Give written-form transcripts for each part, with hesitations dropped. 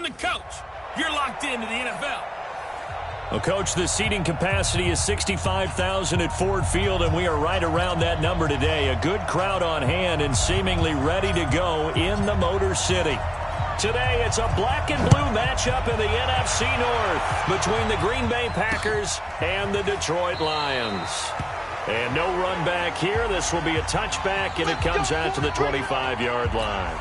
the coach. You're locked into the NFL. Well, Coach, the seating capacity is 65,000 at Ford Field, and we are right around that number today. A good crowd on hand and seemingly ready to go in the Motor City. Today, it's a black and blue matchup in the NFC North between the Green Bay Packers and the Detroit Lions. And no run back here. This will be a touchback, and it comes out to the 25-yard line.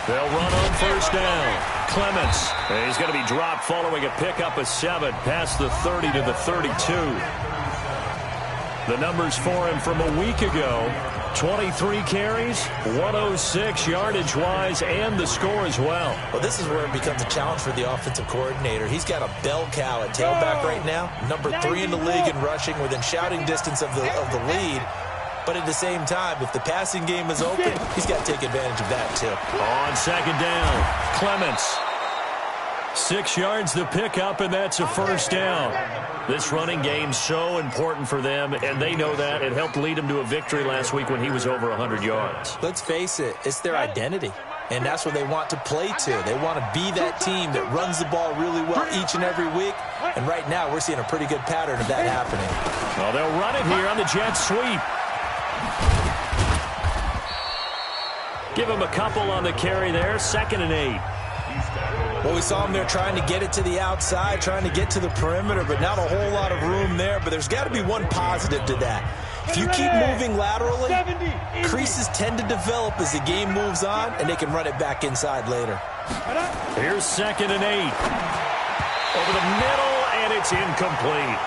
They'll run on first down. Clements. He's going to be dropped following a pickup of 7 past the 30 to the 32. The numbers for him from a week ago: 23 carries, 106 yardage-wise, and the score as well. Well, this is where it becomes a challenge for the offensive coordinator. He's got a bell cow at tailback right now, number 3 in the league in rushing, within shouting distance of the lead. But at the same time, if the passing game is open, he's got to take advantage of that too. On second down, Clements. 6 yards the pickup, and that's a first down. This running game's so important for them, and they know that. It helped lead them to a victory last week when he was over 100 yards. Let's face it, it's their identity, and that's what they want to play to. They want to be that team that runs the ball really well each and every week, and right now we're seeing a pretty good pattern of that happening. Well, they'll run it here on the jet sweep. Give him a couple on the carry there. 2nd and 8. Well, we saw him there trying to get it to the outside, trying to get to the perimeter, but not a whole lot of room there. But there's got to be one positive to that. If you keep moving laterally, creases tend to develop as the game moves on, and they can run it back inside later. Here's 2nd and 8. Over the middle, and it's incomplete.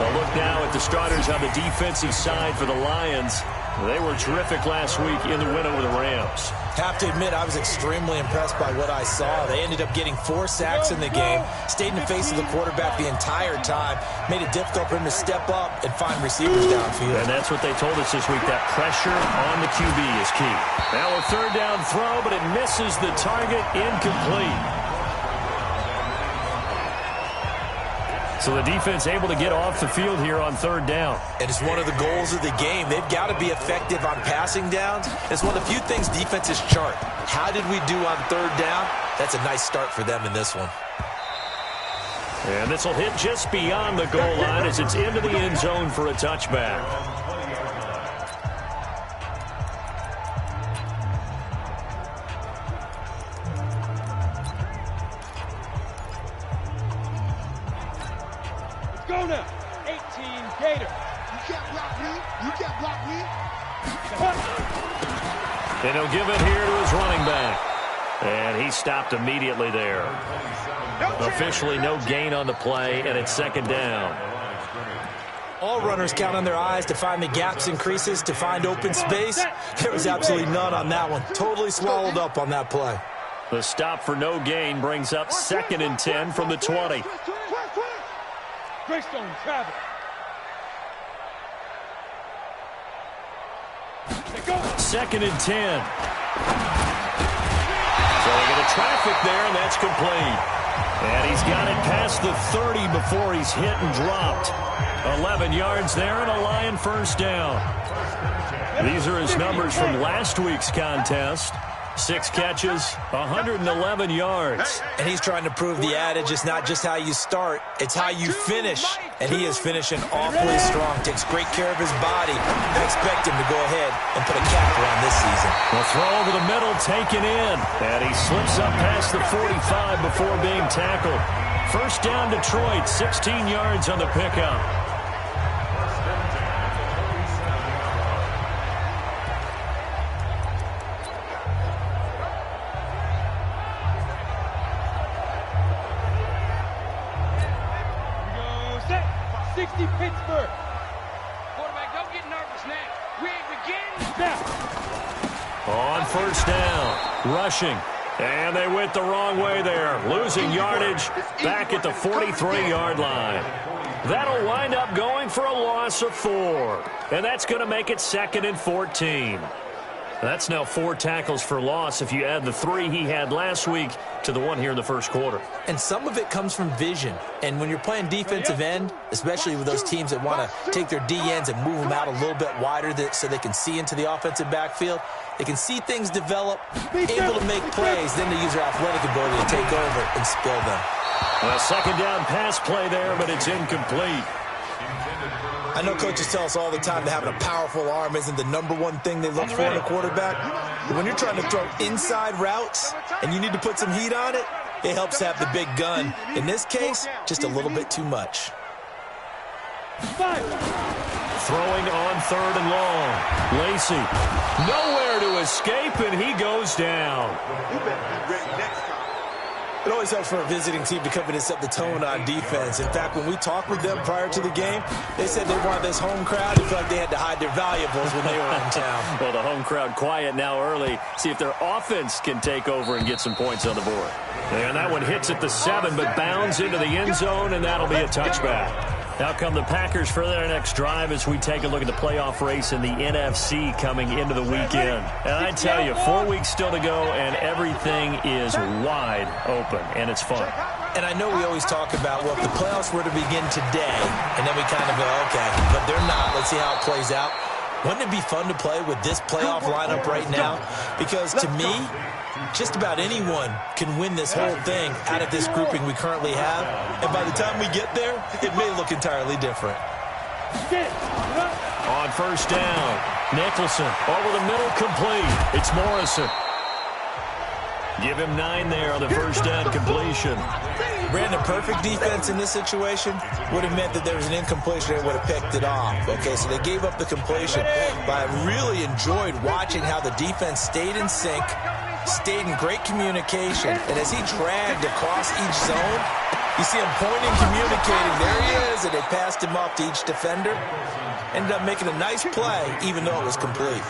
A look now at the starters on the defensive side for the Lions. They were terrific last week in the win over the Rams. Have to admit, I was extremely impressed by what I saw. They ended up getting 4 sacks in the game, stayed in the face of the quarterback the entire time, made it difficult for him to step up and find receivers downfield. And that's what they told us this week, that pressure on the QB is key. Now a 3rd down throw, but it misses the target, incomplete. So the defense able to get off the field here on 3rd down. And it's one of the goals of the game. They've got to be effective on passing downs. It's one of the few things defenses chart. How did we do on 3rd down? That's a nice start for them in this one. And this will hit just beyond the goal line as it's into the end zone for a touchback. Go now. 18 Gator. You can't block me. You can't block me. And he'll give it here to his running back. And he stopped immediately there. Officially no gain on the play, and it's 2nd down. All runners count on their eyes to find the gaps and creases, to find open space. There was absolutely none on that one. Totally swallowed up on that play. The stop for no gain brings up 2nd and 10 from the 20. Greystone travel. 2nd and 10. So they get a traffic there, and that's complete. And he's got it past the 30 before he's hit and dropped. 11 yards there and a Lion first down. These are his numbers from last week's contest. 6 catches, 111 yards. And he's trying to prove the adage, it's not just how you start, it's how you finish. And he is finishing awfully strong, takes great care of his body. I expect him to go ahead and put a cap around this season. The throw over the middle taken in. And he slips up past the 45 before being tackled. First down Detroit, 16 yards on the pickup. Pittsburgh. Quarterback, don't get nervous now. We begin now. On first down, rushing. And they went the wrong way there. Losing yardage back at the 43-yard line. That'll wind up going for a loss of 4. And that's going to make it 2nd and 14. That's now 4 tackles for loss if you add the 3 he had last week to the 1 here in the first quarter. And some of it comes from vision. And when you're playing defensive end, especially with those teams that want to take their D-ends and move them out a little bit wider so they can see into the offensive backfield, they can see things develop, able to make plays, then they use their athletic ability to take over and spill them. A second down pass play there, but it's incomplete. I know coaches tell us all the time that having a powerful arm isn't the #1 thing they look for in a quarterback. But when you're trying to throw inside routes and you need to put some heat on it, it helps to have the big gun. In this case, just a little bit too much. Throwing on 3rd and long. Lacey, nowhere to escape, and he goes down. It always helps for a visiting team to come in and set the tone on defense. In fact, when we talked with them prior to the game, they said they wanted this home crowd. They felt like they had to hide their valuables when they were in town. Well, the home crowd quiet now early. See if their offense can take over and get some points on the board. And that one hits at the 7, but bounds into the end zone, and that'll be a touchback. Now come the Packers for their next drive as we take a look at the playoff race in the NFC coming into the weekend. And I tell you, 4 weeks still to go, and everything is wide open, and it's fun. And I know we always talk about, well, if the playoffs were to begin today, and then we kind of go, okay, but they're not. Let's see how it plays out. Wouldn't it be fun to play with this playoff lineup right now? Because to me, just about anyone can win this whole thing out of this grouping we currently have. And by the time we get there, it may look entirely different. On 1st down, Nicholson over the middle, complete. It's Morrison. Give him 9 there on the 1st down completion. Brandon, perfect defense in this situation would have meant that there was an incompletion. They would have picked it off. Okay, so they gave up the completion. But I really enjoyed watching how the defense stayed in sync, stayed in great communication. And as he dragged across each zone, you see him pointing, communicating. There he is, and they passed him off to each defender. Ended up making a nice play, even though it was complete.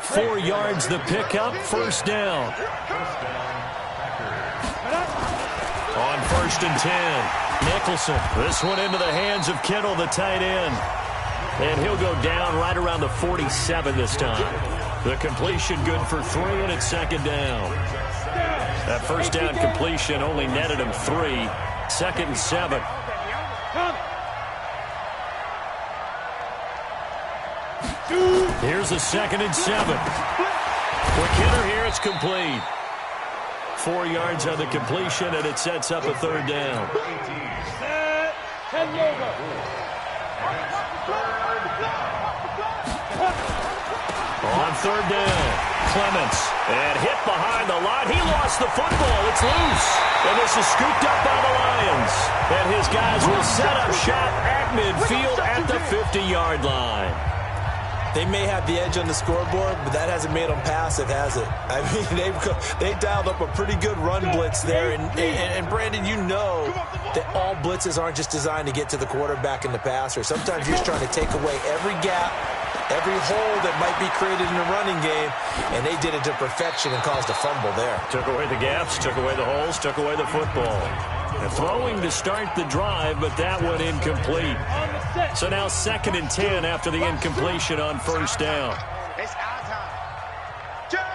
4 yards the pickup, 1st down. On 1st and 10, Nicholson. This one into the hands of Kittle, the tight end. And he'll go down right around the 47 this time. The completion good for 3, and it's 2nd down. That 1st down completion only netted him 3. 2nd and 7. Here's a 2nd and 7. Quick hitter here, it's complete. 4 yards on the completion, and it sets up a 3rd down. On 3rd down, Clements. And hit behind the line. He lost the football. It's loose. And this is scooped up by the Lions. And his guys will set up shop at midfield at the 50-yard line. They may have the edge on the scoreboard, but that hasn't made them passive, has it? I mean, they dialed up a pretty good run blitz there. And Brandon, you know that all blitzes aren't just designed to get to the quarterback and the passer. Sometimes you're just trying to take away every gap, every hole that might be created in the running game, and they did it to perfection and caused a fumble there. Took away the gaps, took away the holes, took away the football. And throwing to start the drive, but that one incomplete. So now 2nd and 10 after the incompletion on 1st down. It's our time.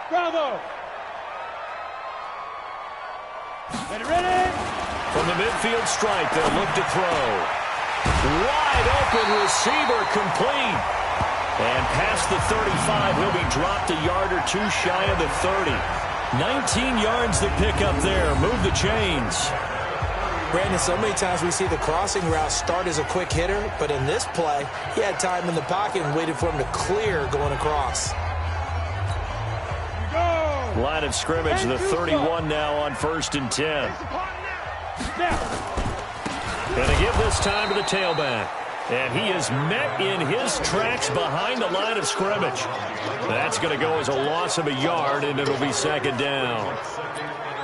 Bravo. Ready? From the midfield stripe, they'll look to throw. Wide open receiver, complete. And past the 35, he'll be dropped a yard or 2 shy of the 30. 19 yards the pickup there. Move the chains. Brandon, so many times we see the crossing route start as a quick hitter, but in this play, he had time in the pocket and waited for him to clear going across. Line of scrimmage, the 31 now on 1st and 10. And to give this time to the tailback. And he is met in his tracks behind the line of scrimmage. That's going to go as a loss of a yard, and it'll be 2nd down.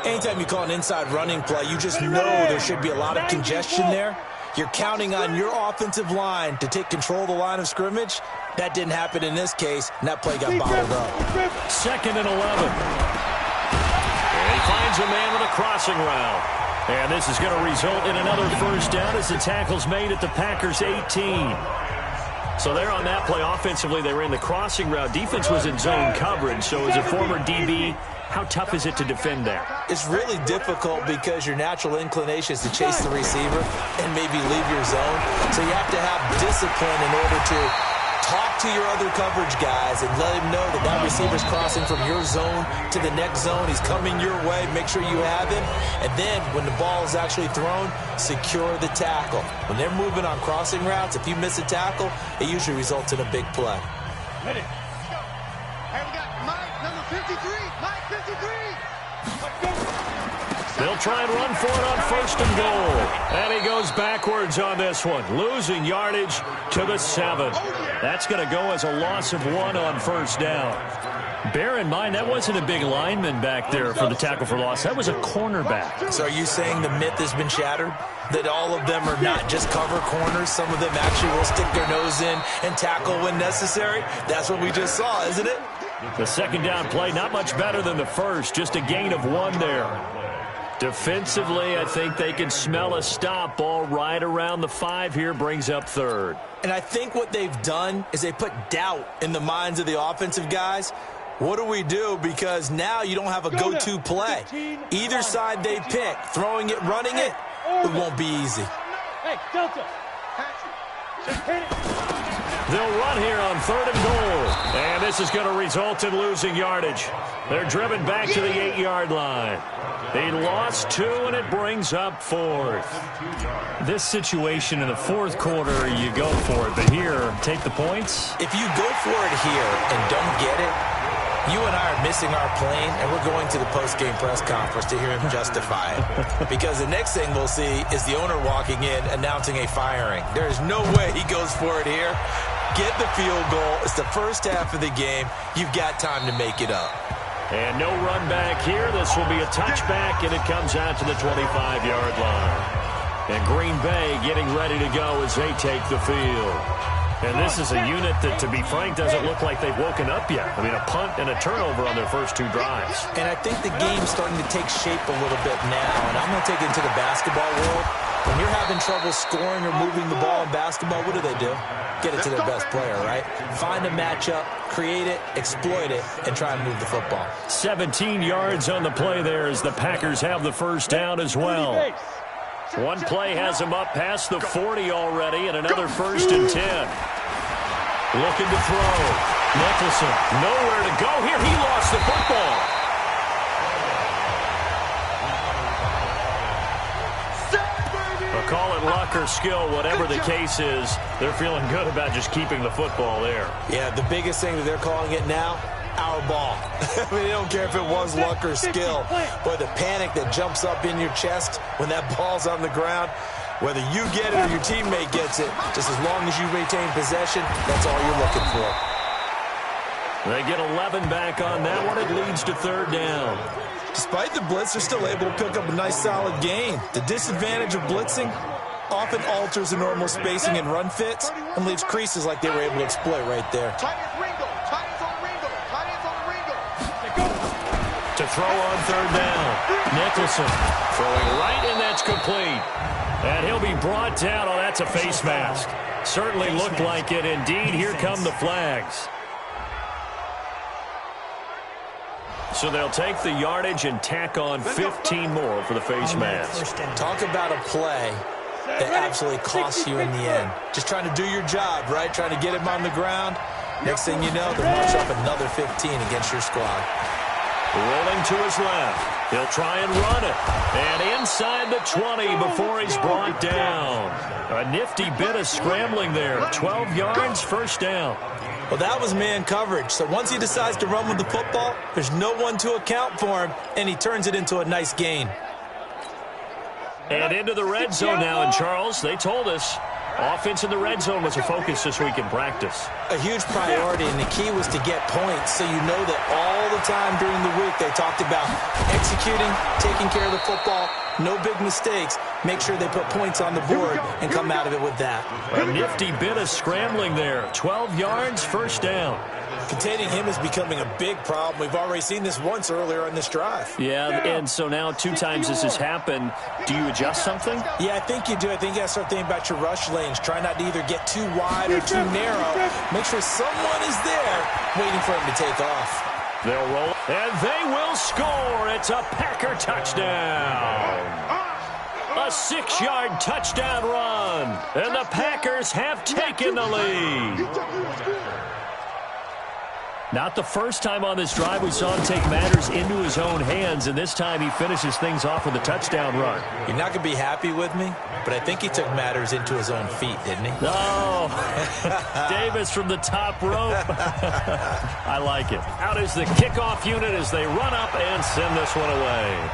Anytime you call an inside running play, you just know there should be a lot of congestion there. You're counting on your offensive line to take control of the line of scrimmage. That didn't happen in this case, and that play got bottled up. 2nd and 11. And he finds a man with a crossing route. And this is going to result in another 1st down as the tackle's made at the Packers' 18. So there on that play, offensively, they ran the crossing route. Defense was in zone coverage. So as a former DB, how tough is it to defend there? It's really difficult because your natural inclination is to chase the receiver and maybe leave your zone. So you have to have discipline in order to talk to your other coverage guys and let him know that that receiver's crossing from your zone to the next zone. He's coming your way. Make sure you have him. And then when the ball is actually thrown, secure the tackle. When they're moving on crossing routes, if you miss a tackle, it usually results in a big play. Hit it. Hey, we got Mike, number 53. Mike, 53. They'll try and run for it on 1st and goal. And he goes backwards on this one, losing yardage to the 7. That's going to go as a loss of 1 on 1st down. Bear in mind, that wasn't a big lineman back there for the tackle for loss. That was a cornerback. So are you saying the myth has been shattered? That all of them are not just cover corners? Some of them actually will stick their nose in and tackle when necessary? That's what we just saw, isn't it? The 2nd down play, not much better than the first. Just a gain of 1 there. Defensively, I think they can smell a stop. Ball right around the 5 here, brings up 3rd. And I think what they've done is they put doubt in the minds of the offensive guys. What do we do? Because now you don't have a go-to play. Either side they pick, throwing it, running it, it won't be easy. Hey, Delta. Just hit it. They'll run here on 3rd and goal. And this is going to result in losing yardage. They're driven back to the 8-yard line. He lost 2, and it brings up 4th. This situation in the 4th quarter, you go for it. But here, take the points. If you go for it here and don't get it, you and I are missing our plane, and we're going to the post-game press conference to hear him justify it. Because the next thing we'll see is the owner walking in announcing a firing. There is no way he goes for it here. Get the field goal. It's the first half of the game. You've got time to make it up. And no run back here. This will be a touchback, and it comes out to the 25-yard line. And Green Bay getting ready to go as they take the field. And this is a unit that, to be frank, doesn't look like they've woken up yet. I mean, a punt and a turnover on their first 2 drives. And I think the game's starting to take shape a little bit now. And I'm going to take it into the basketball world. When you're having trouble scoring or moving the ball in basketball, what do? Get it to their best player, right? Find a matchup, create it, exploit it, and try and move the football. 17 yards on the play there as the Packers have the first down as well. One play has them up past the 40 already, and another 1st and 10. Looking to throw. Nicholson, nowhere to go here. He lost the football. Call it luck or skill, whatever the case is, they're feeling good about just keeping the football there. Yeah, the biggest thing that they're calling it now, our ball. I mean, they don't care if it was luck or skill. But the panic that jumps up in your chest when that ball's on the ground, whether you get it or your teammate gets it, just as long as you retain possession, that's all you're looking for. They get 11 back on that one. It leads to 3rd down. Despite the blitz, they're still able to pick up a nice solid gain. The disadvantage of blitzing often alters the normal spacing and run fits and leaves creases like they were able to exploit right there. To throw on 3rd down. Nicholson throwing right, and that's complete. And he'll be brought down. Oh, that's a face mask. Certainly looked like it. Indeed, here come the flags. So they'll take the yardage and tack on 15 more for the face mask. Talk about a play that absolutely costs you in the end. Just trying to do your job, right? Trying to get him on the ground. Next thing you know, they'll march up another 15 against your squad. Rolling to his left. He'll try and run it. And inside the 20 before he's brought down. A nifty bit of scrambling there. 12 yards, 1st down. Well, that was man coverage. So once he decides to run with the football, there's no one to account for him, and he turns it into a nice gain. And into the red zone now, and Charles, they told us offense in the red zone was a focus this week in practice. A huge priority, and the key was to get points. So you know that all the time during the week they talked about executing, taking care of the football, no big mistakes. Make sure they put points on the board and come out of it with that. A nifty bit of scrambling there. 12 yards, 1st down. Containing him is becoming a big problem. We've already seen this once earlier on this drive. Yeah, and so now 2 times this has happened. Do you adjust something? Yeah, I think you do. I think you got to start thinking about your rush lanes. Try not to either get too wide or too narrow. Make sure someone is there waiting for him to take off. They'll roll, and they will score. It's a Packer touchdown. A 6-yard touchdown run, and the Packers have taken the lead. Not the first time on this drive we saw him take matters into his own hands, and this time he finishes things off with a touchdown run. You're not going to be happy with me, but I think he took matters into his own feet, didn't he? No. Davis from the top rope. I like it. Out is the kickoff unit as they run up and send this one away.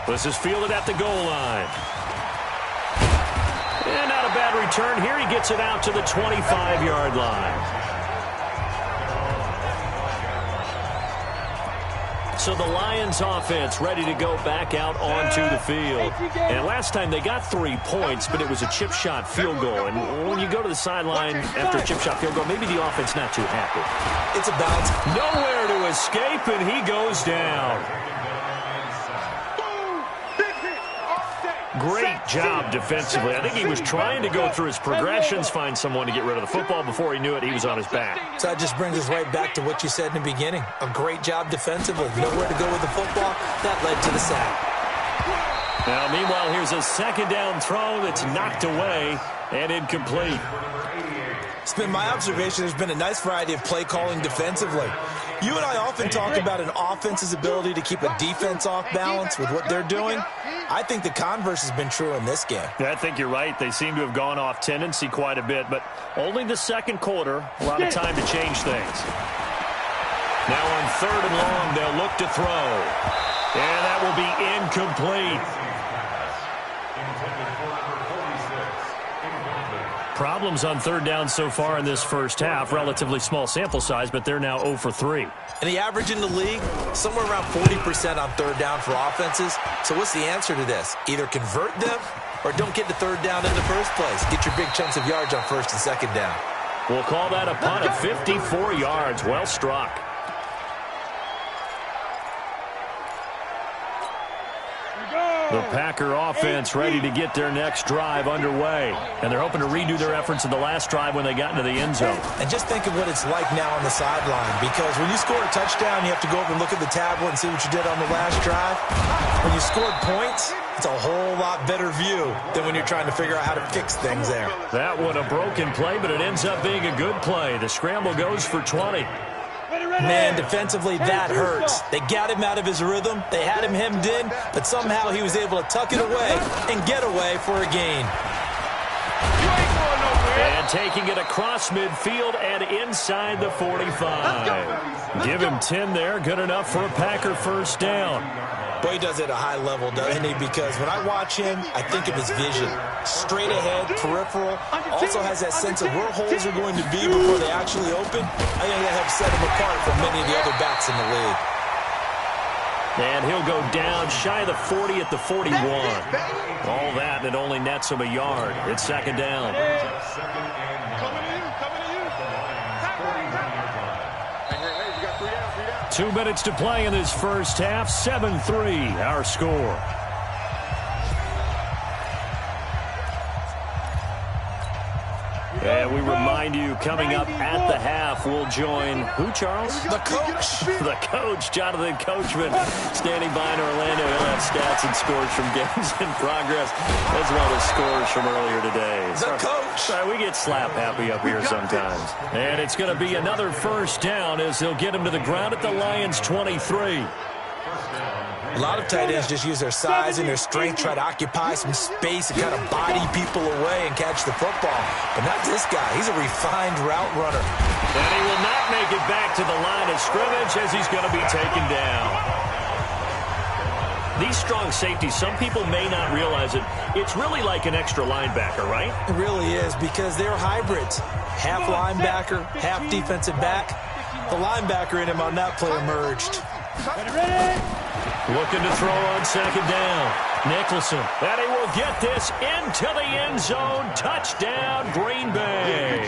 This is fielded at the goal line. And not a bad return here. He gets it out to the 25-yard line. So the Lions offense ready to go back out onto the field. And last time they got 3 points, but it was a chip shot field goal. And when you go to the sideline after a chip shot field goal, maybe the offense not too happy. It's a bounce. Nowhere to escape, and he goes down. Great job defensively. I think he was trying to go through his progressions, find someone to get rid of the football. Before he knew it, he was on his back. So that just brings us right back to what you said in the beginning. A great job defensively. Nowhere to go with the football. That led to the sack. Now, meanwhile, here's a second down throw that's knocked away and incomplete. It's been my observation there's been a nice variety of play calling defensively. You and I often talk about an offense's ability to keep a defense off balance with what they're doing. I think the converse has been true in this game. I think you're right. They seem to have gone off tendency quite a bit, but only the second quarter, a lot of time to change things. Now on 3rd and long, they'll look to throw. And that will be incomplete. Problems on 3rd down so far in this first half. Relatively small sample size, but they're now 0 for 3. And the average in the league, somewhere around 40% on 3rd down for offenses. So what's the answer to this? Either convert them or don't get to 3rd down in the first place. Get your big chunks of yards on 1st and 2nd down. We'll call that a punt of 54 yards. Well struck. The Packer offense ready to get their next drive underway. And they're hoping to redo their efforts in the last drive when they got into the end zone. And just think of what it's like now on the sideline. Because when you score a touchdown, you have to go over and look at the tablet and see what you did on the last drive. When you scored points, it's a whole lot better view than when you're trying to figure out how to fix things there. That one a broken play, but it ends up being a good play. The scramble goes for 20. Man, defensively, that hurts. They got him out of his rhythm. They had him hemmed in, but somehow he was able to tuck it away and get away for a gain. And taking it across midfield and inside the 45. Give him 10 there. Good enough for a Packer first down. Boy, he does it at a high level, doesn't he? Because when I watch him, I think of his vision. Straight ahead, peripheral. Also has that sense of where holes are going to be before they actually open. I think that helps set him apart from many of the other backs in the league. And he'll go down shy of the 40 at the 41. All that, and it only nets him a yard. It's 2nd down. 2 minutes to play in this first half. 7-3, our score. And we remind you, coming up at the half, we'll join who, Charles? The coach. The coach, Jonathan Coachman, standing by in Orlando. He'll have stats and scores from games in progress, as well as scores from earlier today. The coach. Sorry, we get slap happy up here sometimes. And it's going to be another first down as they'll get him to the ground at the Lions' 23. A lot of tight ends just use their size and their strength, try to occupy some space and kind of body people away and catch the football. But not this guy. He's a refined route runner. And he will not make it back to the line of scrimmage as he's going to be taken down. These strong safeties, some people may not realize it. It's really like an extra linebacker, right? It really is, because they're hybrids. Half linebacker, half defensive back. The linebacker in him on that play emerged. Looking to throw on 2nd down. Nicholson, and he will get this into the end zone. Touchdown, Green Bay.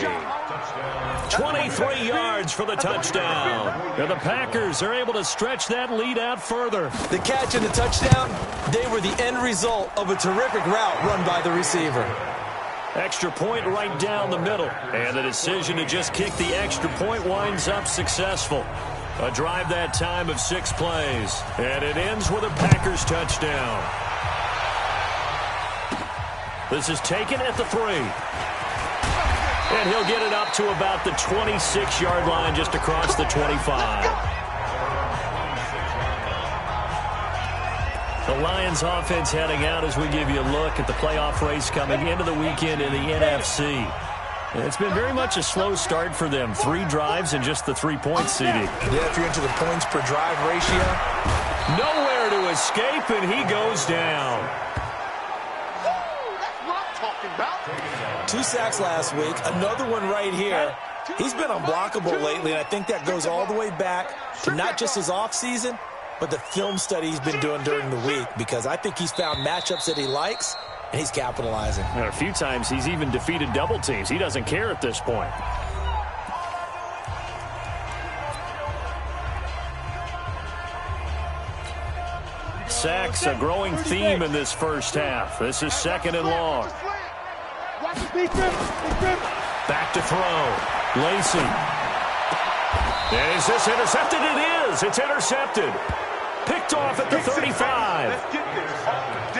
23 yards for the touchdown. And the Packers are able to stretch that lead out further. The catch and the touchdown, they were the end result of a terrific route run by the receiver. Extra point right down the middle. And the decision to just kick the extra point winds up successful. A drive that time of 6 plays. And it ends with a Packers touchdown. This is taken at the 3. And he'll get it up to about the 26-yard line just across the 25. The Lions offense heading out as we give you a look at the playoff race coming into the weekend in the NFC. It's been very much a slow start for them. 3 drives and just the 3-point seeding. Yeah, if you're into the points per drive ratio. Nowhere to escape, and he goes down. That's what I'm talking about. 2 sacks last week, another one right here. He's been unblockable lately, and I think that goes all the way back to not just his offseason, but the film study he's been doing during the week, because I think he's found matchups that he likes, and he's capitalizing. And a few times he's even defeated double teams. He doesn't care at this point. Sacks, a growing theme in this first half. This is 2nd and long. Back to throw. Lacey. Is this intercepted? It is. It's intercepted. Picked off at the 35.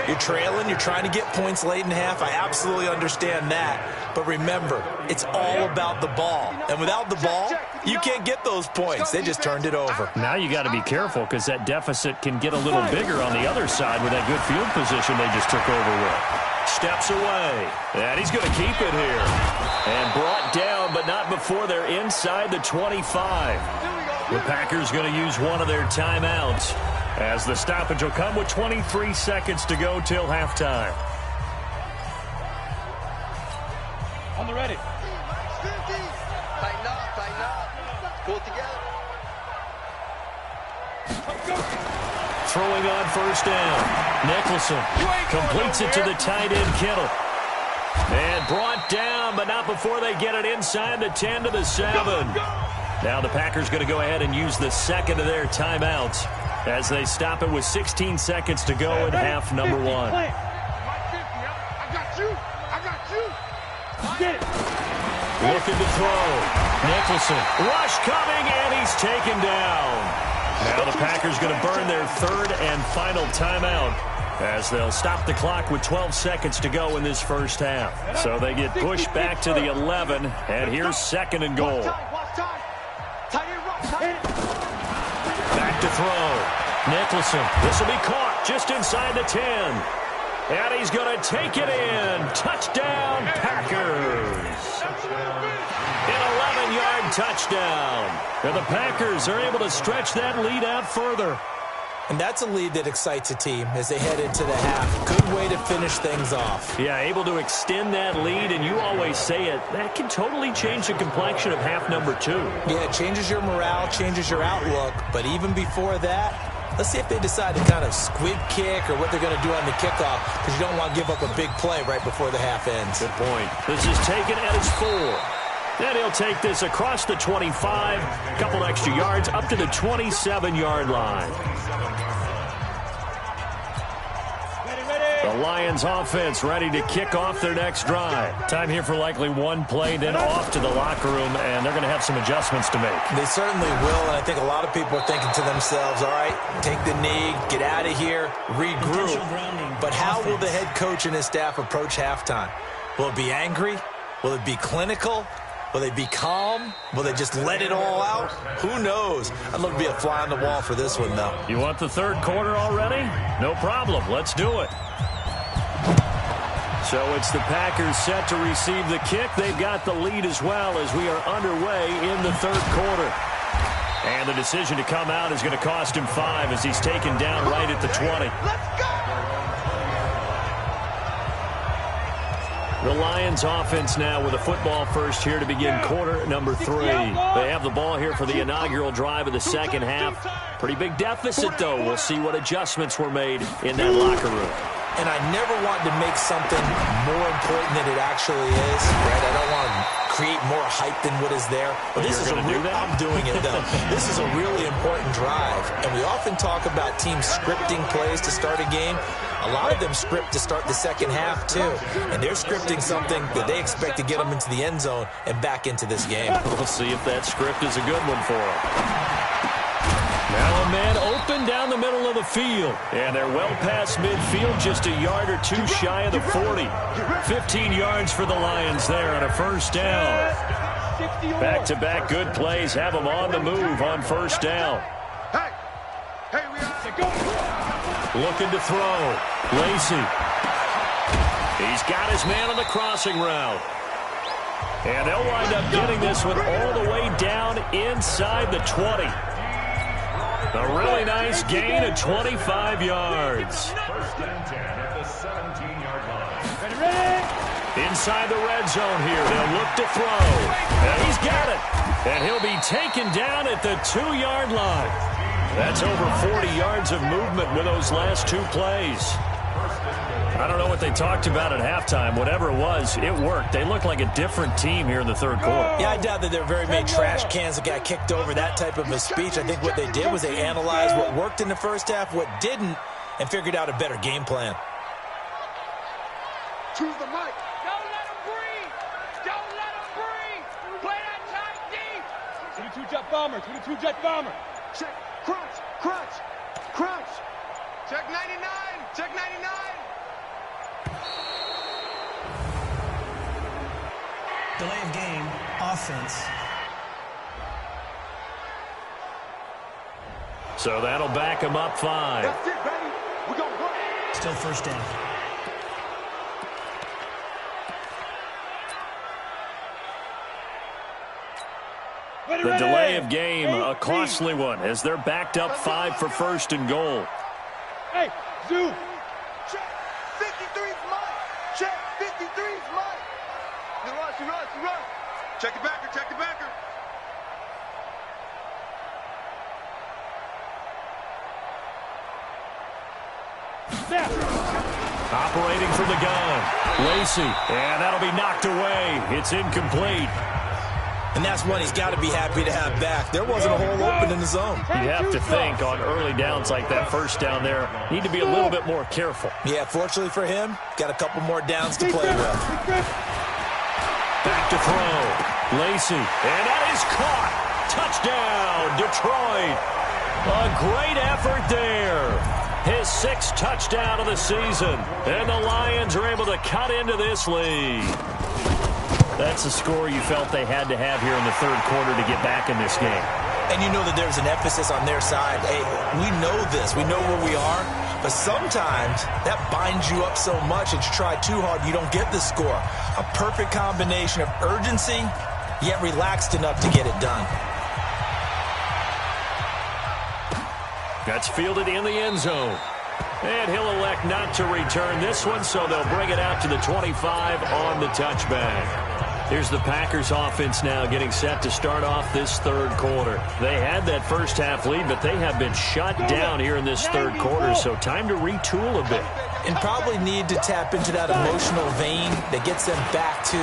You're trailing. You're trying to get points late in half. I absolutely understand that. But remember, it's all about the ball. And without the ball, you can't get those points. They just turned it over. Now you got to be careful because that deficit can get a little bigger on the other side with that good field position they just took over with. Steps away. And he's going to keep it here. And brought down, but not before they're inside the 25. The Packers going to use one of their timeouts as the stoppage will come with 23 seconds to go till halftime. On the ready. Tighten up, tighten up. Pull it together. Throwing on first down. Nicholson completes it to the tight end, Kittle. And brought down, but not before they get it inside the 10 to the 7. Now the Packers going to go ahead and use the second of their timeouts as they stop it with 16 seconds to go in half number 1. I got you. Get it. Looking to throw. Nicholson. Rush coming, and he's taken down. Now the Packers going to burn their 3rd and final timeout as they'll stop the clock with 12 seconds to go in this first half. So they get pushed back to the 11, and here's 2nd and goal. Back to throw. Nicholson. This will be caught just inside the 10. And he's going to take it in. Touchdown, Packers. An 11-yard touchdown. And the Packers are able to stretch that lead out further. And that's a lead that excites a team as they head into the half. Good way to finish things off. Yeah, able to extend that lead, and you always say it, that can totally change the complexion of half number 2. Yeah, it changes your morale, changes your outlook. But even before that, let's see if they decide to kind of squib kick or what they're going to do on the kickoff, because you don't want to give up a big play right before the half ends. Good point. This is taken at his 4. Then he'll take this across the 25, a couple extra yards, up to the 27-yard line. The Lions offense ready to kick off their next drive. Time here for likely one play, then off to the locker room, and they're going to have some adjustments to make. They certainly will, and I think a lot of people are thinking to themselves, all right, take the knee, get out of here, regroup. But how will the head coach and his staff approach halftime? Will it be angry? Will it be clinical? Will they be calm? Will they just let it all out? Who knows? I'd love to be a fly on the wall for this one, though. You want the 3rd quarter already? No problem. Let's do it. So it's the Packers set to receive the kick. They've got the lead as well as we are underway in the 3rd quarter. And the decision to come out is going to cost him 5 as he's taken down right at the 20. Let's go. The Lions offense now with a football first here to begin quarter number 3. They have the ball here for the inaugural drive of the second half. Pretty big deficit, though. We'll see what adjustments were made in that locker room. and I never want to make something more important than it actually is, right? I don't want to create more hype than what is there. But this is a real, I'm doing it, though. This is a really important drive, and we often talk about teams scripting plays to start a game. A lot of them script to start the second half, too. And they're scripting something that they expect to get them into the end zone and back into this game. We'll see if that script is a good one for them. Now a man open down the middle of the field. And they're well past midfield, just a yard or two shy of the 40. 15 yards for the Lions there on a first down. Back-to-back good plays have them on the move on first down. Hey, we have to go. Looking to throw. Lacy. He's got his man on the crossing route. And they'll wind up getting this one all the way down inside the 20. A really nice gain of 25 yards. First and 10 at the 17-yard line. Inside the red zone here. They'll look to throw. And he's got it. And he'll be taken down at the 2-yard line. That's over 40 yards of movement with those last two plays. I don't know what they talked about at halftime. Whatever it was, it worked. They look like a different team here in the third quarter. Yeah, I doubt that there are very many trash cans that got kicked over, that type of a speech. I think what they did was they analyzed what worked in the first half, what didn't, and figured out a better game plan. Choose the mic. Don't let him breathe. Don't let him breathe. Play that tight deep. 22-jet bomber. 22-jet bomber. Check. Crunch. Crunch. Crunch. Check 99. Check 99. Delay of game, offense. So that'll back him up 5. That's it, baby. We're going to work. Still first down. The delay of game, a costly one, as they're backed up 5 for first and goal. Hey, Zoo. Check 53's mine. Check 53's mine. He runs. Check the backer. Check the backer. Operating from the gun. Lacy, and that'll be knocked away. It's incomplete. And that's one he's got to be happy to have back. There wasn't a hole open in the zone. You have to think on early downs like that first down there, need to be a little bit more careful. Yeah, fortunately for him, got a couple more downs to play with. Back to throw. Lacy, and that is caught. Touchdown, Detroit. A great effort there. His 6th touchdown of the season. And the Lions are able to cut into this lead. That's a score you felt they had to have here in the third quarter to get back in this game. And you know that there's an emphasis on their side. Hey, we know this. We know where we are. But sometimes that binds you up so much that you try too hard, you don't get the score. A perfect combination of urgency, yet relaxed enough to get it done. That's fielded in the end zone. And he'll elect not to return this one, so they'll bring it out to the 25 on the touchback. Here's the Packers offense now getting set to start off this third quarter. They had that first half lead, but they have been shut down here in this third quarter, so time to retool a bit. And probably need to tap into that emotional vein that gets them back to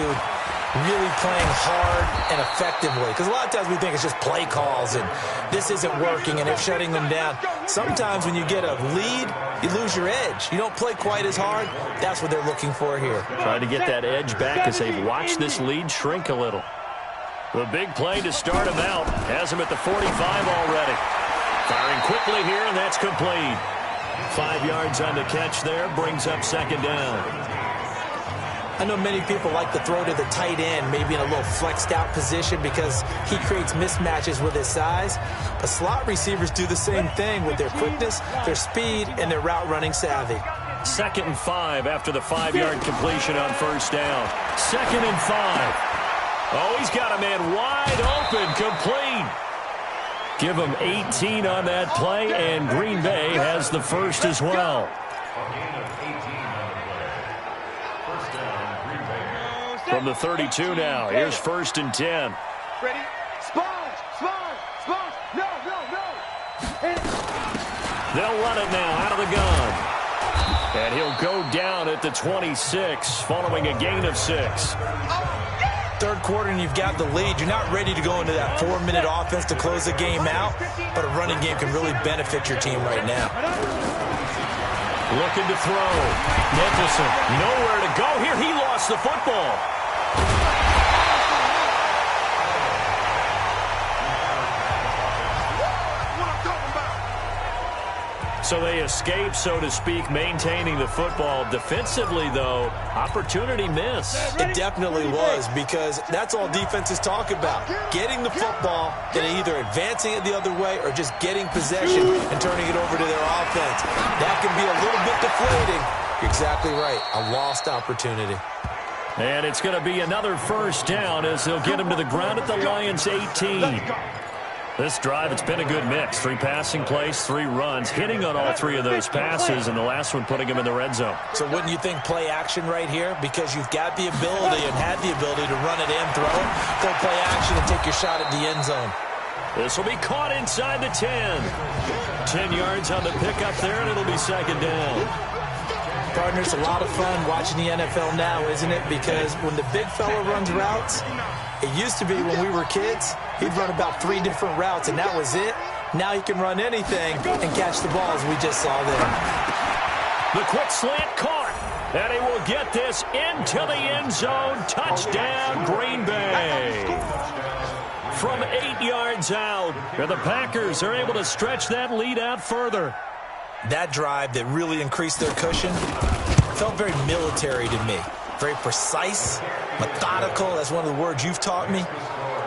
really playing hard and effectively. Because a lot of times we think it's just play calls and this isn't working and it's shutting them down. Sometimes when you get a lead, you lose your edge. You don't play quite as hard. That's what they're looking for here. Trying to get that edge back as they've watched this lead shrink a little. The big play to start him out has him at the 45 already. Firing quickly here, and that's complete. 5 yards on the catch there, brings up second down. I know many people like to throw to the tight end, maybe in a little flexed out position because he creates mismatches with his size. But slot receivers do the same thing with their quickness, their speed, and their route running savvy. 2nd and 5 after the 5-yard completion on first down. 2nd and 5. Oh, he's got a man wide open, complete. Give him 18 on that play, and Green Bay has the first as well. From the 32 now, here's 1st and 10. Ready? Sponge! They'll run it now out of the gun. And he'll go down at the 26 following a gain of 6. Third quarter and you've got the lead. You're not ready to go into that 4-minute offense to close the game out, but a running game can really benefit your team right now. Looking to throw. Nicholson, nowhere to go here. He lost the football. So they escape, so to speak, maintaining the football. Defensively, though, opportunity miss. It definitely was, because that's all defenses talk about. Getting the football and either advancing it the other way or just getting possession and turning it over to their offense. That can be a little bit deflating. You're exactly right. A lost opportunity. And it's going to be another first down as they'll get him to the ground at the Lions' 18. This drive, it's been a good mix. 3 passing plays, 3 runs, hitting on all 3 of those passes, and the last one putting him in the red zone. So wouldn't you think play action right here? Because you've got the ability and had the ability to run it in, throw it, go play action, and take your shot at the end zone. This will be caught inside the 10. 10 yards on the pickup there, and it'll be second down. Partner, it's a lot of fun watching the NFL now, isn't it? Because when the big fella runs routes, it used to be when we were kids, he'd run about 3 different routes, and that was it. Now he can run anything and catch the balls we just saw there. The quick slant caught, and he will get this into the end zone. Touchdown, Green Bay. From 8 yards out, and the Packers are able to stretch that lead out further. That drive that really increased their cushion felt very military to me. Very precise, methodical. That's one of the words you've taught me.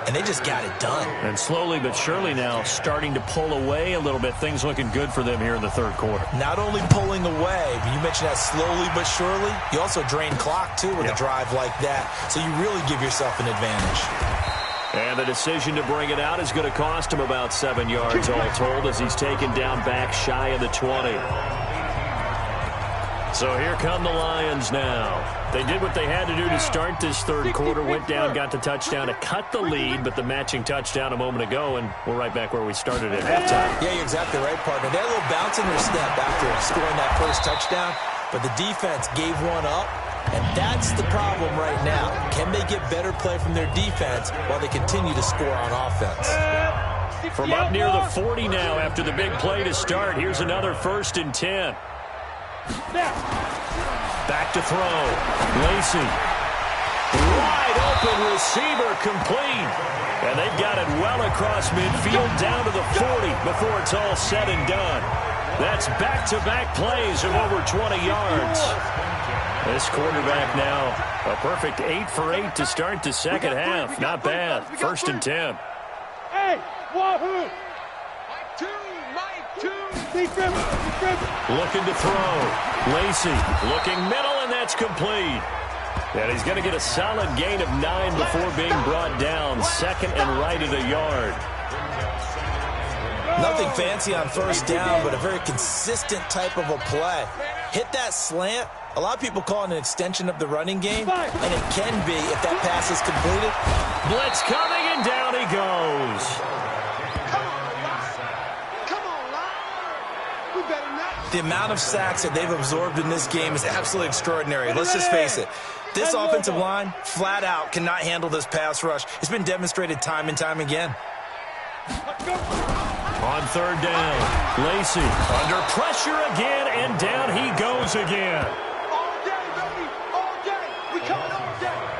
And they just got it done. And slowly but surely now starting to pull away a little bit. Things looking good for them here in the third quarter. Not only pulling away, but you mentioned that slowly but surely. You also drain clock, too, with a drive like that. So you really give yourself an advantage. And the decision to bring it out is going to cost him about 7 yards all told as he's taken down back shy of the 20. So here come the Lions now. They did what they had to do to start this third quarter, went down, got the touchdown to cut the lead, but the matching touchdown a moment ago, and we're right back where we started at halftime. Yeah, you're exactly right, partner. They had a little bounce in their step after scoring that first touchdown, but the defense gave one up, and that's the problem right now. Can they get better play from their defense while they continue to score on offense? From up near the 40 now after the big play to start, here's another 1st and 10. Back to throw. Lacey. Wide open receiver complete. And they've got it well across midfield down to the 40 before it's all said and done. That's back-to-back plays of over 20 yards. This quarterback now a perfect 8 for 8 to start the second half. Not bad. 1st and 10. Hey, wahoo! Looking to throw. Lacey looking middle, and that's complete. And he's going to get a solid gain of 9 before being brought down. 2nd and right at a yard. Nothing fancy on first down, but a very consistent type of a play. Hit that slant. A lot of people call it an extension of the running game, and it can be if that pass is completed. Blitz coming, and down he goes. The amount of sacks that they've absorbed in this game is absolutely extraordinary. Let's just face it. This offensive line, flat out, cannot handle this pass rush. It's been demonstrated time and time again. On 3rd down, Lacey under pressure again, and down he goes again.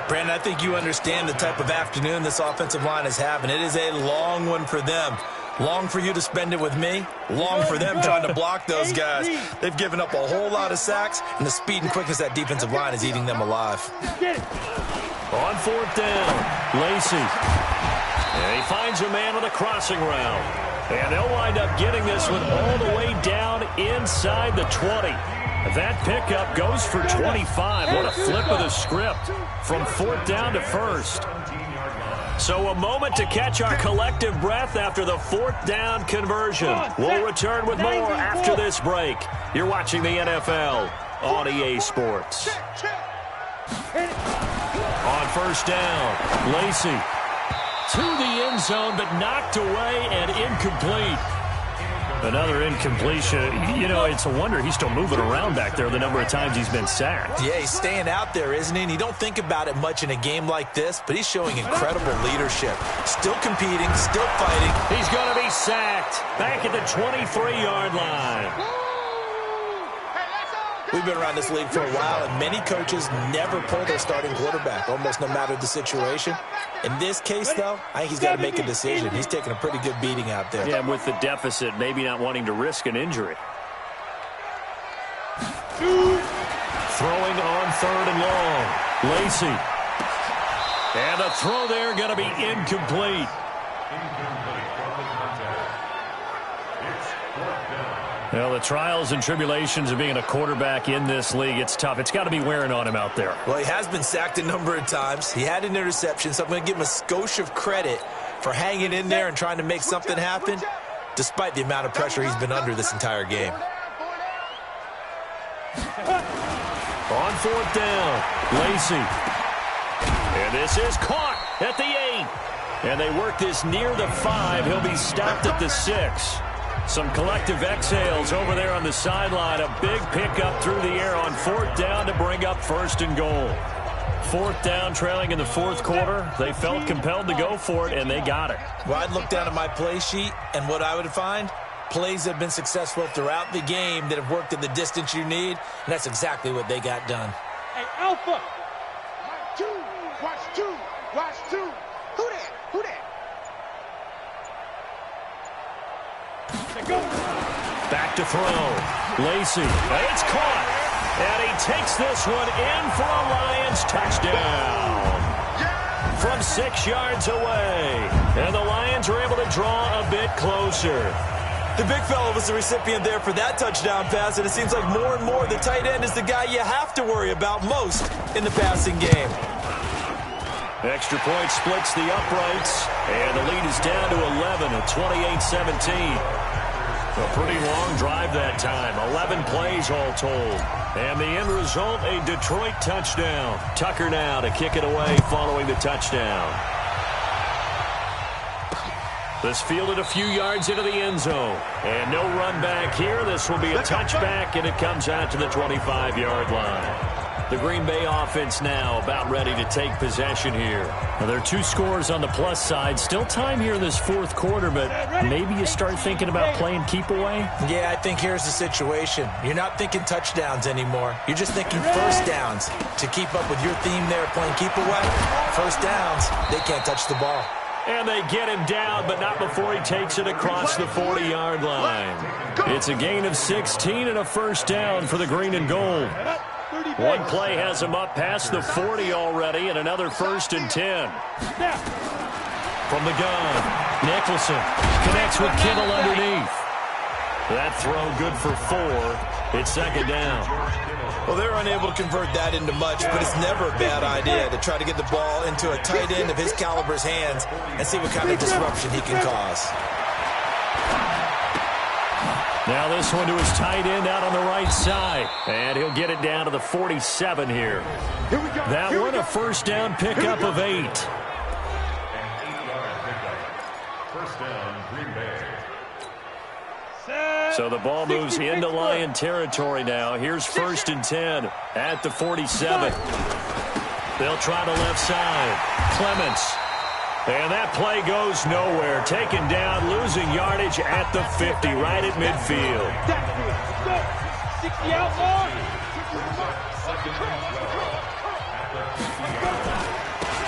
Brandon, I think you understand the type of afternoon this offensive line is having. It is a long one for them. Long for you to spend it with me. Long for them trying to block those guys. They've given up a whole lot of sacks, and the speed and quickness of that defensive line is eating them alive. On 4th down, Lacey. And he finds a man on the crossing route. And they'll wind up getting this one all the way down inside the 20. That pickup goes for 25. What a flip of the script from 4th down to 1st. So a moment to catch our collective breath after the 4th down conversion. We'll return with more after this break. You're watching the NFL on EA Sports. On 1st down, Lacey to the end zone, but knocked away and incomplete. Another incompletion. You know, it's a wonder he's still moving around back there the number of times he's been sacked. Yeah, he's staying out there, isn't he? And you don't think about it much in a game like this, but he's showing incredible leadership. Still competing, still fighting. He's going to be sacked back at the 23-yard line. We've been around this league for a while, and many coaches never pull their starting quarterback, almost no matter the situation. In this case, though, I think he's got to make a decision. He's taking a pretty good beating out there. Yeah, with the deficit, maybe not wanting to risk an injury. Throwing on third and long. Lacey. And the throw there going to be incomplete. Well, the trials and tribulations of being a quarterback in this league, it's tough. It's got to be wearing on him out there. Well, he has been sacked a number of times. He had an interception, so I'm going to give him a skosh of credit for hanging in there and trying to make something happen, despite the amount of pressure he's been under this entire game. On fourth down, Lacey. And this is caught at the 8. And they work this near the 5. He'll be stopped at the 6. Some collective exhales over there on the sideline. A big pickup through the air on fourth down to bring up first and goal. Fourth down, trailing in the fourth quarter. They felt compelled to go for it, and they got it. Well, I'd look down at my play sheet, and what I would find, plays that have been successful throughout the game that have worked at the distance you need, and that's exactly what they got done. Hey, Alpha. Watch two. Watch two. Who that? Who that? Back to throw. Lacey. And it's caught. And he takes this one in for a Lions touchdown. From 6 yards away. And the Lions are able to draw a bit closer. The big fella was the recipient there for that touchdown pass, and it seems like more and more the tight end is the guy you have to worry about most in the passing game. Extra point splits the uprights, and the lead is down to 11 at 28-17. A pretty long drive that time, 11 plays all told. And the end result, a Detroit touchdown. Tucker now to kick it away following the touchdown. This fielded a few yards into the end zone. And no run back here. This will be a touchback, and it comes out to the 25-yard line. The Green Bay offense now about ready to take possession here. Now, there are 2 scores on the plus side. Still time here in this fourth quarter, but maybe you start thinking about playing keep away? Yeah, I think here's the situation. You're not thinking touchdowns anymore. You're just thinking first downs. To keep up with your theme there, playing keep away, first downs, they can't touch the ball. And they get him down, but not before he takes it across the 40-yard line. It's a gain of 16 and a first down for the green and gold. One play has him up past the 40 already, and another first and 10. From the gun, Nicholson connects with Kittle underneath. That throw good for 4. It's second down. Well, they're unable to convert that into much, but it's never a bad idea to try to get the ball into a tight end of his caliber's hands and see what kind of disruption he can cause. Now this one to his tight end out on the right side. And he'll get it down to the 47 here. That one a first down pickup of 8. First down, Green Bay. So the ball moves into Lion territory now. Here's first and 10 at the 47. They'll try the left side. Clements. And that play goes nowhere. Taken down, losing yardage at the 50, right at midfield. 60 outlaw.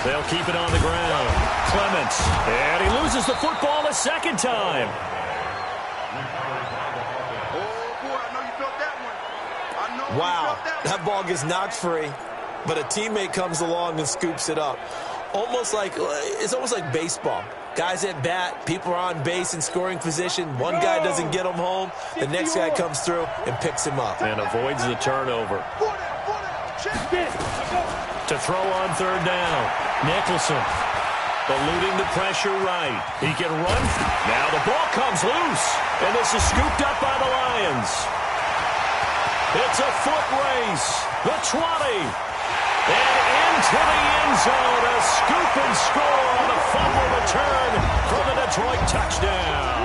They'll keep it on the ground. Clements. And he loses the football a second time. Wow, that ball gets knocked free, but a teammate comes along and scoops it up. It's almost like baseball. Guys at bat, people are on base in scoring position. One guy doesn't get him home. The next guy comes through and picks him up. And avoids the turnover. To throw on third down. Nicholson eluding the pressure right. He can run. Now the ball comes loose. And this is scooped up by the Lions. It's a foot race. The 20. And into the end zone, a scoop and score on the fumble return for the Detroit touchdown.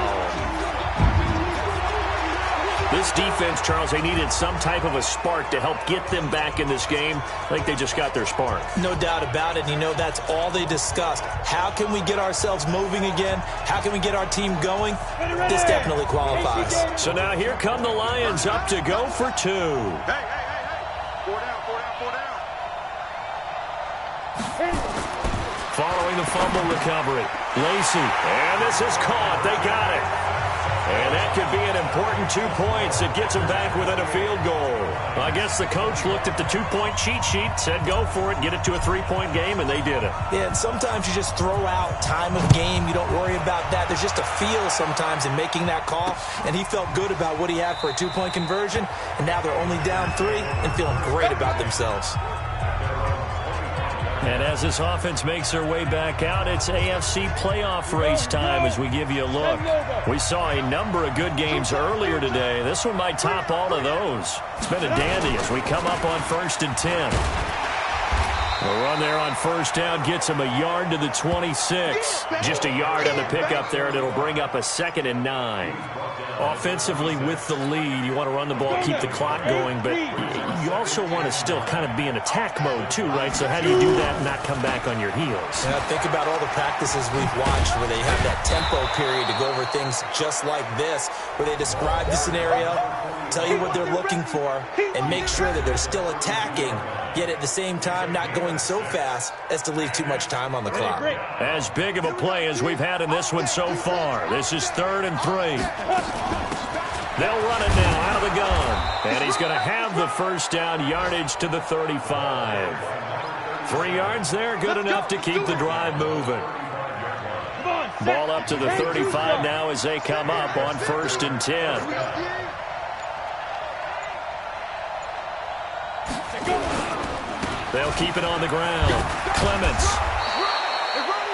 This defense, Charles, they needed some type of a spark to help get them back in this game. I think they just got their spark. No doubt about it. You know, that's all they discussed. How can we get ourselves moving again? How can we get our team going? This definitely qualifies. So now here come the Lions up to go for 2. Hey. 4 down. Following the fumble recovery, Lacey, and this is caught. They got it. And that could be an important 2 points. It gets them back within a field goal. I guess the coach looked at the 2-point cheat sheet, said go for it, get it to a 3-point game, and they did it. Yeah, and sometimes you just throw out time of game. You don't worry about that. There's just a feel sometimes in making that call, and he felt good about what he had for a 2-point conversion, and now they're only down 3 and feeling great about themselves. And as this offense makes their way back out, it's AFC playoff race time as we give you a look. We saw a number of good games earlier today. This one might top all of those. It's been a dandy as we come up on 1st and 10. The run there on first down gets him a yard to the 26. Just a yard on the pickup there, and it'll bring up a 2nd and 9. Offensively with the lead, you want to run the ball, keep the clock going, but you also want to still kind of be in attack mode too, right? So how do you do that and not come back on your heels? Yeah, think about all the practices we've watched where they have that tempo period to go over things just like this, where they describe the scenario, tell you what they're looking for, and make sure that they're still attacking, yet at the same time not going so fast as to leave too much time on the clock. As big of a play as we've had in this one so far. This is 3rd and 3. They'll run it now out of the gun. And he's going to have the first down, yardage to the 35. 3 yards there, good enough to keep the drive moving. Ball up to the 35 now as they come up on 1st and 10. They'll keep it on the ground. Clements.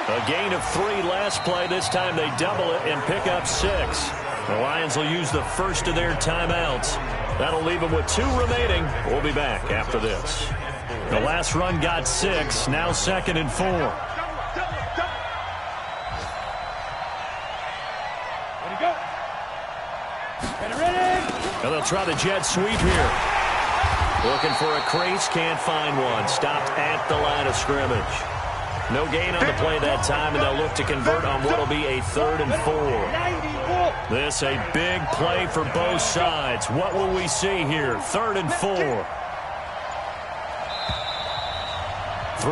A gain of 3 last play. This time they double it and pick up 6. The Lions will use the first of their timeouts. That'll leave them with 2 remaining. We'll be back after this. The last run got 6. Now 2nd and 4. And they'll try the jet sweep here. Looking for a crease, can't find one. Stopped at the line of scrimmage. No gain on the play that time, and they'll look to convert on what will be a 3rd and 4. This a big play for both sides. What will we see here? 3rd and 4.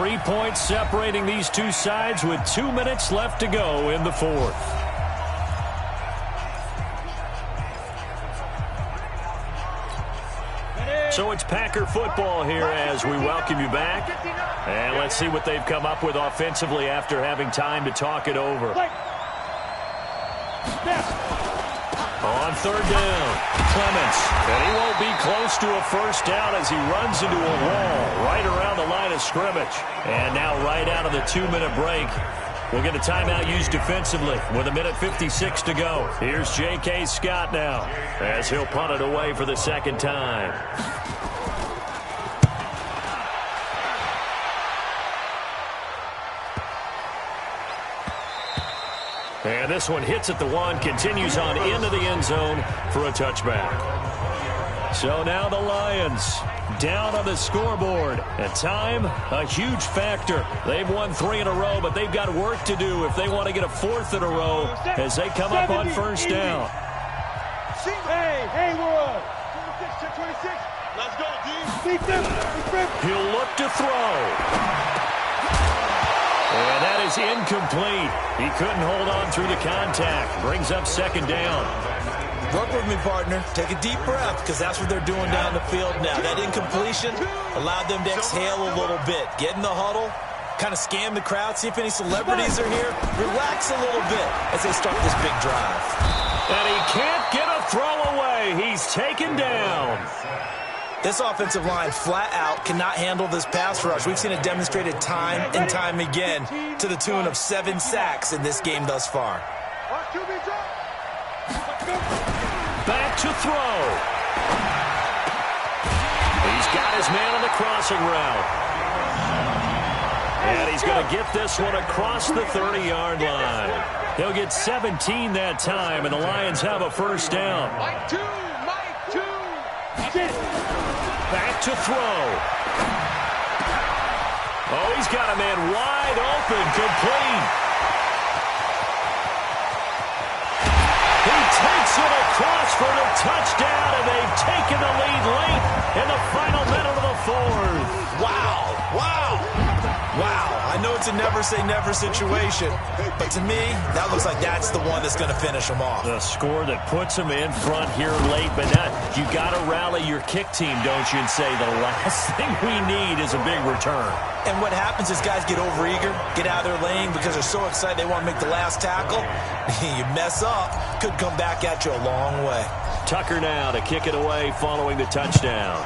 3 points separating these two sides with 2 minutes left to go in the 4th. So it's Packer football here as we welcome you back. And let's see what they've come up with offensively after having time to talk it over. On 3rd down, Clements. And he won't be close to a first down as he runs into a wall right around the line of scrimmage. And now right out of the 2-minute break, we'll get a timeout used defensively with 1:56 to go. Here's J.K. Scott now as he'll punt it away for the 2nd time. And this one hits at the 1, continues on into the end zone for a touchback. So now the Lions down on the scoreboard. And time, a huge factor. They've won 3 in a row, but they've got work to do if they want to get a 4th in a row as they come up on first down. Hey, World. 26. Let's go, D. He'll look to throw. And that is incomplete. He couldn't hold on through the contact. Brings up 2nd down. Work with me, partner. Take a deep breath, because that's what they're doing down the field now. That incompletion allowed them to exhale a little bit. Get in the huddle, kind of scan the crowd, see if any celebrities are here. Relax a little bit as they start this big drive. And he can't get a throw away. He's taken down. This offensive line flat out cannot handle this pass rush. We've seen it demonstrated time and time again to the tune of 7 sacks in this game thus far. Back to throw. He's got his man on the crossing route. And he's going to get this one across the 30-yard line. He'll get 17 that time, and the Lions have a first down. Mike 2, Mike Back to throw. Oh, he's got a man wide open, complete. He takes it across for the touchdown, and they've taken the lead late in the final minute of the fourth. Wow. I know it's a never-say-never situation, but to me, that looks like that's the one that's going to finish them off. The score that puts them in front here late, but not. You got to rally your kick team, don't you, and say the last thing we need is a big return. And what happens is guys get overeager, get out of their lane because they're so excited they want to make the last tackle. You mess up, could come back at you a long way. Tucker now to kick it away following the touchdown.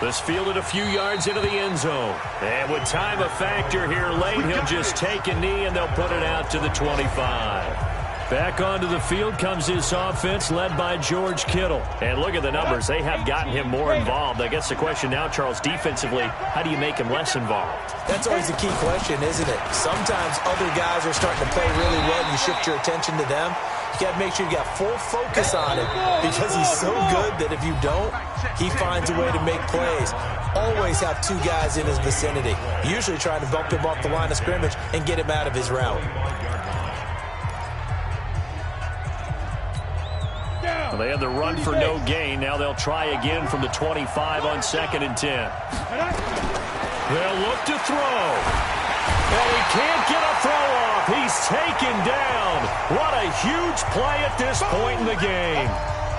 This fielded a few yards into the end zone. And with time a factor here late, he'll just take a knee and they'll put it out to the 25. Back onto the field comes his offense led by George Kittle. And look at the numbers. They have gotten him more involved. I guess the question now, Charles, defensively, how do you make him less involved? That's always a key question, isn't it? Sometimes other guys are starting to play really well and you shift your attention to them. You got to make sure you got full focus on it because he's so good that if you don't, he finds a way to make plays. Always have two guys in his vicinity, usually trying to bump him off the line of scrimmage and get him out of his route. Well, they had the run for no gain. Now they'll try again from the 25 on 2nd and 10. They'll look to throw. And he can't get a throw off. He's taken down. What a huge play at this point in the game.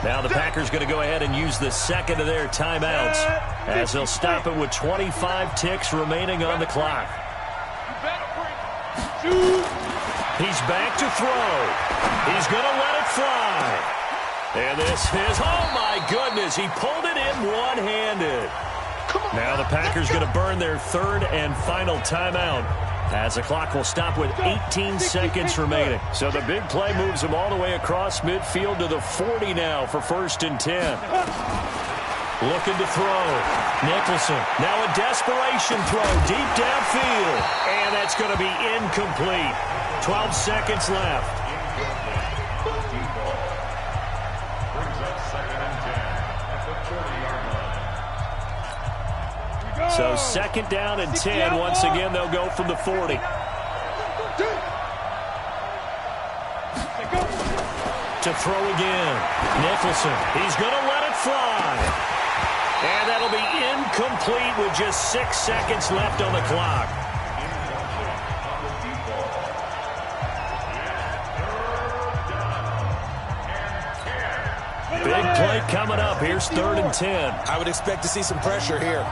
Now the Packers going to go ahead and use the second of their timeouts as they'll stop it with 25 ticks remaining on the clock. He's back to throw. He's going to let it fly. And this is, oh my goodness, he pulled it in one-handed. Now the Packers going to burn their third and final timeout as the clock will stop with 18 seconds remaining. So the big play moves them all the way across midfield to the 40 now for 1st and 10. Looking to throw. Nicholson. Now a desperation throw deep downfield. And that's going to be incomplete. 12 seconds left. So 2nd down and 10. Once again, they'll go from the 40. To throw again. Nicholson. He's going to let it fly. And that'll be incomplete with just 6 seconds left on the clock. Big play coming up. Here's 3rd and 10. I would expect to see some pressure here.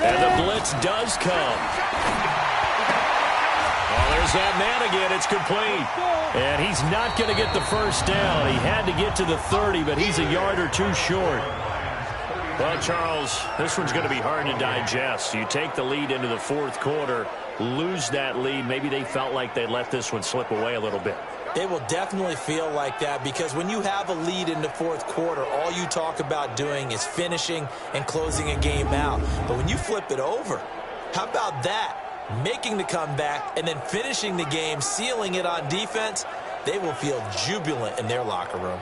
And the blitz does come. Well, there's that man again. It's complete. And he's not going to get the first down. He had to get to the 30, but he's a yard or two short. Well, Charles, this one's going to be hard to digest. You take the lead into the 4th quarter, lose that lead. Maybe they felt like they let this one slip away a little bit. It will definitely feel like that because when you have a lead in the 4th quarter, all you talk about doing is finishing and closing a game out. But when you flip it over, how about that? Making the comeback and then finishing the game, sealing it on defense, they will feel jubilant in their locker room.